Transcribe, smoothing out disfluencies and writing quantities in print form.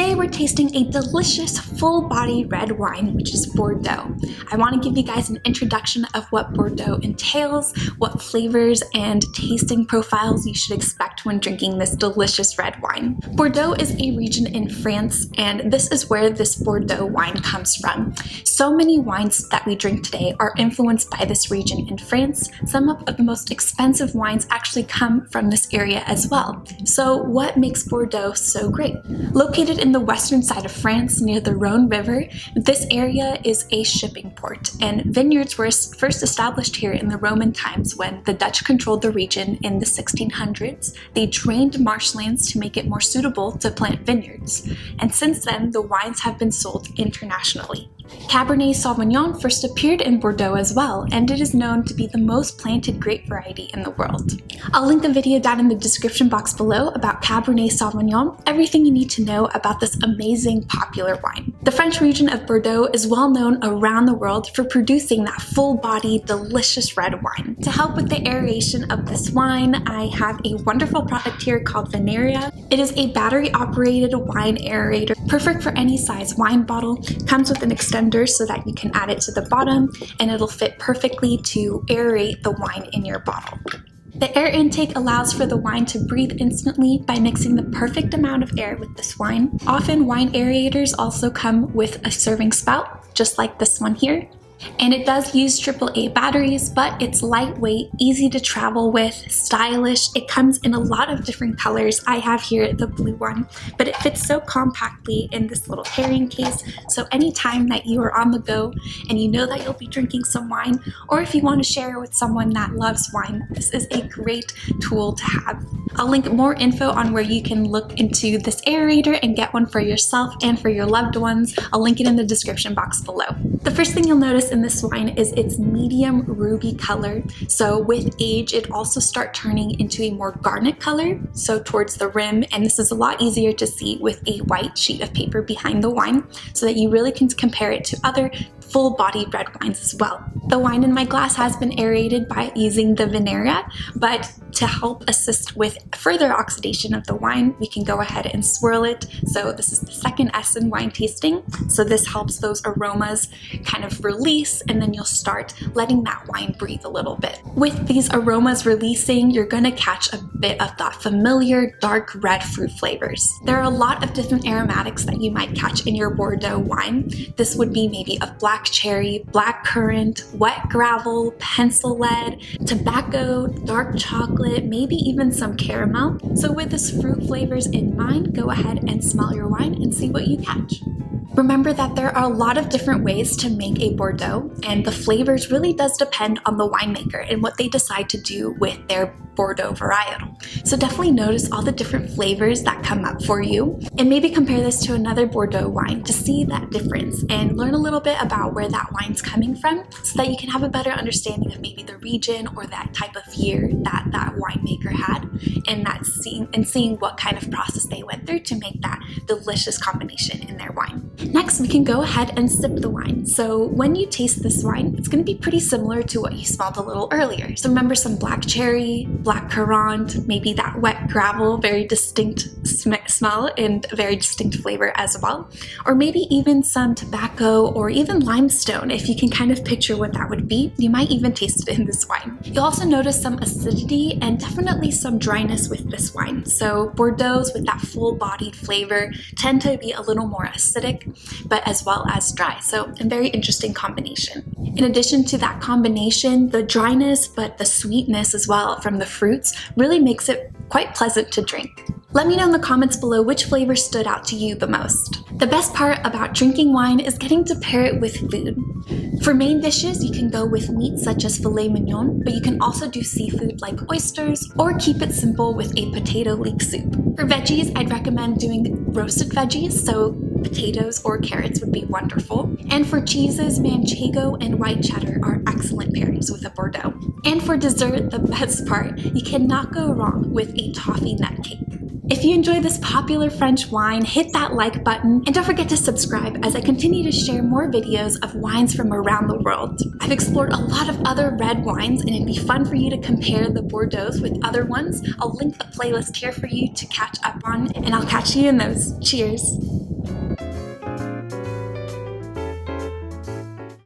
Today we're tasting a delicious full-bodied red wine, which is Bordeaux. I want to give you guys an introduction of what Bordeaux entails, what flavors and tasting profiles you should expect when drinking this delicious red wine. Bordeaux is a region in France, and this is where this Bordeaux wine comes from. So many wines that we drink today are influenced by this region in France. Some of the most expensive wines actually come from this area as well. So what makes Bordeaux so great? Located in the western side of France near the Rhone River, this area is a shipping port, and vineyards were first established here in the Roman times when the Dutch controlled the region in the 1600s. They drained marshlands to make it more suitable to plant vineyards, and since then the wines have been sold internationally. Cabernet Sauvignon first appeared in Bordeaux as well, and it is known to be the most planted grape variety in the world. I'll link the video down in the description box below about Cabernet Sauvignon, everything you need to know about this amazing popular wine. The French region of Bordeaux is well known around the world for producing that full-bodied, delicious red wine. To help with the aeration of this wine, I have a wonderful product here called Vinaria. It is a battery-operated wine aerator, perfect for any size wine bottle. Comes with an extender so that you can add it to the bottom, and it'll fit perfectly to aerate the wine in your bottle. The air intake allows for the wine to breathe instantly by mixing the perfect amount of air with this wine. Often wine aerators also come with a serving spout, just like this one here. And it does use AAA batteries, but it's lightweight, easy to travel with, stylish. It comes in a lot of different colors. I have here the blue one, but it fits so compactly in this little carrying case. So anytime that you are on the go and you know that you'll be drinking some wine, or if you want to share with someone that loves wine, this is a great tool to have. I'll link more info on where you can look into this aerator and get one for yourself and for your loved ones. I'll link it in the description box below. The first thing you'll notice in this wine is its medium ruby color. So with age, it also starts turning into a more garnet color, so towards the rim, and this is a lot easier to see with a white sheet of paper behind the wine, so that you really can compare it to other full-bodied red wines as well. The wine in my glass has been aerated by using the Vinaria, but to help assist with further oxidation of the wine, we can go ahead and swirl it. So this is the second S in wine tasting. So this helps those aromas kind of release, and then you'll start letting that wine breathe a little bit. With these aromas releasing, you're gonna catch a bit of that familiar dark red fruit flavors. There are a lot of different aromatics that you might catch in your Bordeaux wine. This would be maybe a black cherry, black currant, wet gravel, pencil lead, tobacco, dark chocolate, maybe even some caramel. So with this fruit flavors in mind, go ahead and smell your wine and see what you catch. Remember that there are a lot of different ways to make a Bordeaux, and the flavors really does depend on the winemaker and what they decide to do with their Bordeaux varietal. So definitely notice all the different flavors that come up for you, and maybe compare this to another Bordeaux wine to see that difference and learn a little bit about where that wine's coming from, so that you can have a better understanding of maybe the region or that type of year that that winemaker had, and seeing what kind of process they went through to make that delicious combination in their wine. Next, we can go ahead and sip the wine. So when you taste this wine, it's going to be pretty similar to what you smelled a little earlier. So remember some black cherry, black currant, maybe that wet gravel, very distinct smell and very distinct flavor as well. Or maybe even some tobacco or even limestone. If you can kind of picture what that would be, you might even taste it in this wine. You'll also notice some acidity and definitely some dryness with this wine. So Bordeaux's with that full-bodied flavor tend to be a little more acidic, but as well as dry. So a very interesting combination. In addition to that combination, the dryness but the sweetness as well from the fruits really makes it quite pleasant to drink. Let me know in the comments below which flavor stood out to you the most. The best part about drinking wine is getting to pair it with food. For main dishes, you can go with meat such as filet mignon, but you can also do seafood like oysters, or keep it simple with a potato leek soup. For veggies, I'd recommend doing roasted veggies, so potatoes or carrots would be wonderful. And for cheeses, manchego and white cheddar are excellent pairings with a Bordeaux. And for dessert, the best part, you cannot go wrong with a toffee nut cake. If you enjoy this popular French wine, hit that like button, and don't forget to subscribe as I continue to share more videos of wines from around the world. I've explored a lot of other red wines, and it'd be fun for you to compare the Bordeaux with other ones. I'll link the playlist here for you to catch up on, and I'll catch you in those. Cheers!